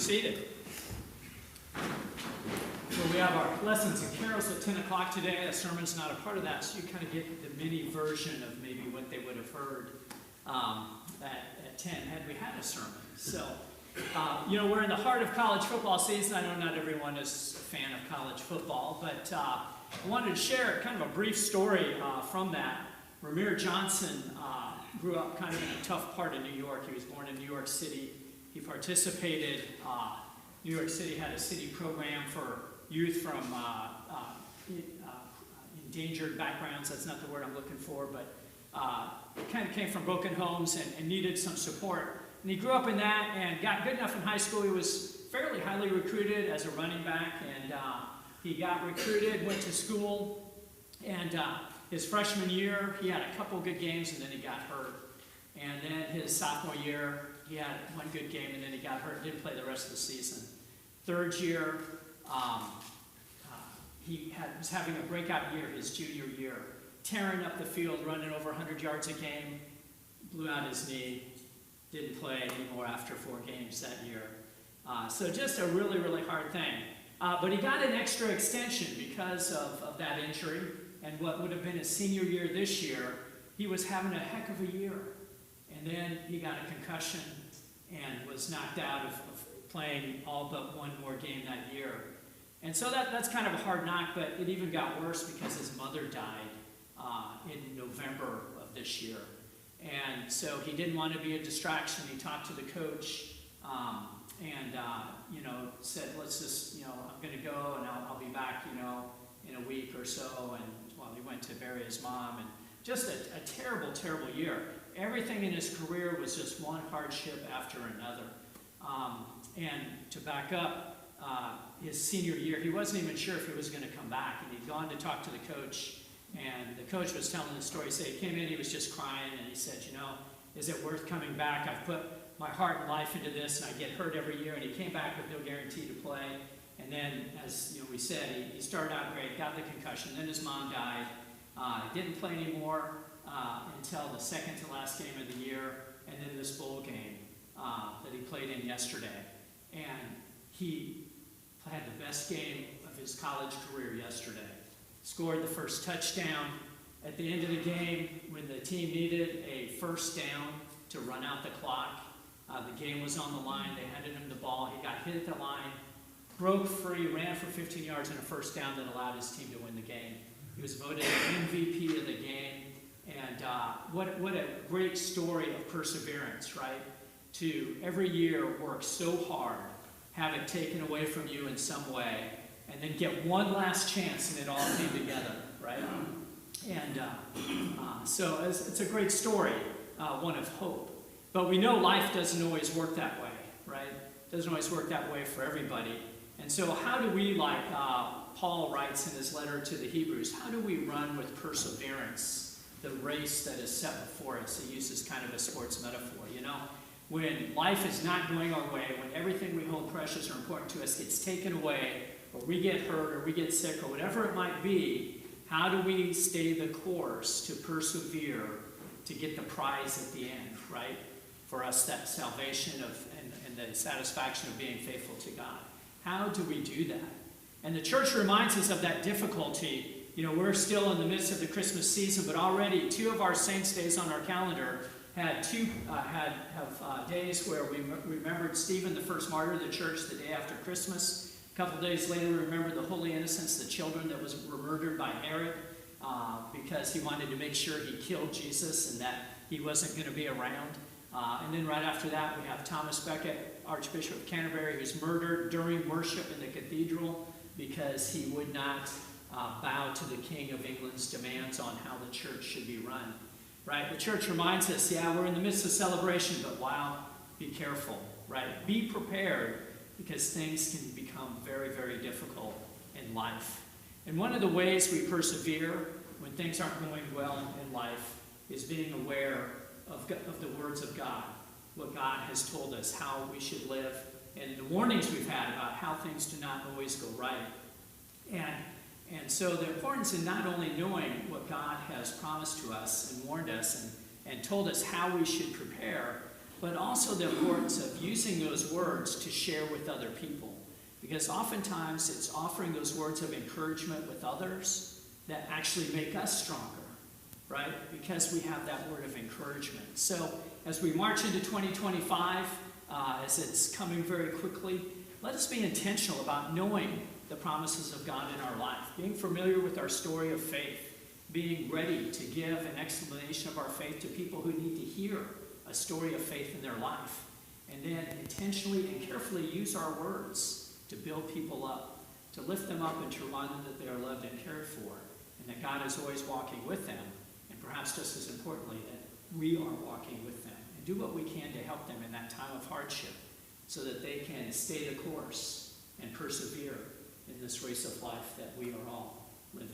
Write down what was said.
seated. So we have our lessons and carols at 10 o'clock today. The sermon's not a part of that, so you kind of get the mini version of maybe what they would have heard at 10 had we had a sermon. So, we're in the heart of college football season. I know not everyone is a fan of college football, but I wanted to share kind of a brief story from that. Ramir Johnson grew up kind of in a tough part of New York. He was born in New York City. He participated, New York City had a city program for youth from endangered backgrounds. That's not the word I'm looking for, but kind of came from broken homes and needed some support. And he grew up in that and got good enough in high school. He was fairly highly recruited as a running back, and he got recruited, went to school, and his freshman year, he had a couple good games, and then he got hurt. And then his sophomore year, he had one good game, and then he got hurt and didn't play the rest of the season. Third year, he was having a breakout year, his junior year, tearing up the field, running over 100 yards a game, blew out his knee, didn't play anymore after 4 games that year. So just a really, really hard thing. But he got an extra extension because of that injury, and what would have been his senior year this year, he was having a heck of a year. And then he got a concussion and was knocked out of playing all but one more game that year. And so that's kind of a hard knock, but it even got worse because his mother died in November of this year. And so he didn't want to be a distraction. He talked to the coach said, let's just, I'm going to go and I'll be back, in a week or so. And he went to bury his mom. And just a terrible, terrible year. Everything in his career was just one hardship after another. And to back up, his senior year, he wasn't even sure if he was going to come back. And he'd gone to talk to the coach. And the coach was telling the story. He said he came in, he was just crying, and he said, is it worth coming back? I've put my heart and life into this, and I get hurt every year. And he came back with no guarantee to play. And then, as we said, he started out great, got the concussion. Then his mom died. Didn't play anymore until the second to last game of the year, and then this bowl game that he played in yesterday. And he had the best game of his college career yesterday. Scored the first touchdown. At the end of the game, when the team needed a first down to run out the clock, the game was on the line. They handed him the ball. He got hit at the line, broke free, ran for 15 yards and a first down that allowed his team to win the game. He was voted MVP of the game. And what a great story of perseverance, right? To every year work so hard, have it taken away from you in some way, and then get one last chance and it all came together, right? And so it's a great story, one of hope. But we know life doesn't always work that way, right? It doesn't always work that way for everybody. And so how do we, like Paul writes in his letter to the Hebrews, how do we run with perseverance the race that is set before us? He uses kind of a sports metaphor, When life is not going our way, when everything we hold precious or important to us gets taken away, or we get hurt, or we get sick, or whatever it might be, how do we stay the course to persevere to get the prize at the end, right? For us, that salvation and the satisfaction of being faithful to God. How do we do that? And the church reminds us of that difficulty. We're still in the midst of the Christmas season, but already 2 of our saints' days on our calendar have days where we remembered Stephen, the first martyr of the church, the day after Christmas. A couple days later, we remember the Holy Innocents, the children that were murdered by Herod because he wanted to make sure he killed Jesus and that he wasn't going to be around. And then right after that, we have Thomas Becket, Archbishop of Canterbury, who's murdered during worship in the cathedral because he would not bow to the King of England's demands on how the church should be run. Right? The church reminds us, we're in the midst of celebration, but wow, be careful, right? Be prepared because things can become very, very difficult in life. And one of the ways we persevere when things aren't going well in life is being aware of the words of God, what God has told us, how we should live, and the warnings we've had about how things do not always go right. And so the importance in not only knowing what God has promised to us and warned us and told us how we should prepare, but also the importance of using those words to share with other people. Because oftentimes it's offering those words of encouragement with others that actually make us stronger, right? Because we have that word of encouragement. So as we march into 2025, as it's coming very quickly, let us be intentional about knowing the promises of God in our life, being familiar with our story of faith, being ready to give an explanation of our faith to people who need to hear a story of faith in their life, and then intentionally and carefully use our words to build people up, to lift them up and to remind them that they are loved and cared for, and that God is always walking with them, and perhaps just as importantly, that we are walking with them, and do what we can to help them in that time of hardship so that they can stay the course and persevere in this race of life that we are all living.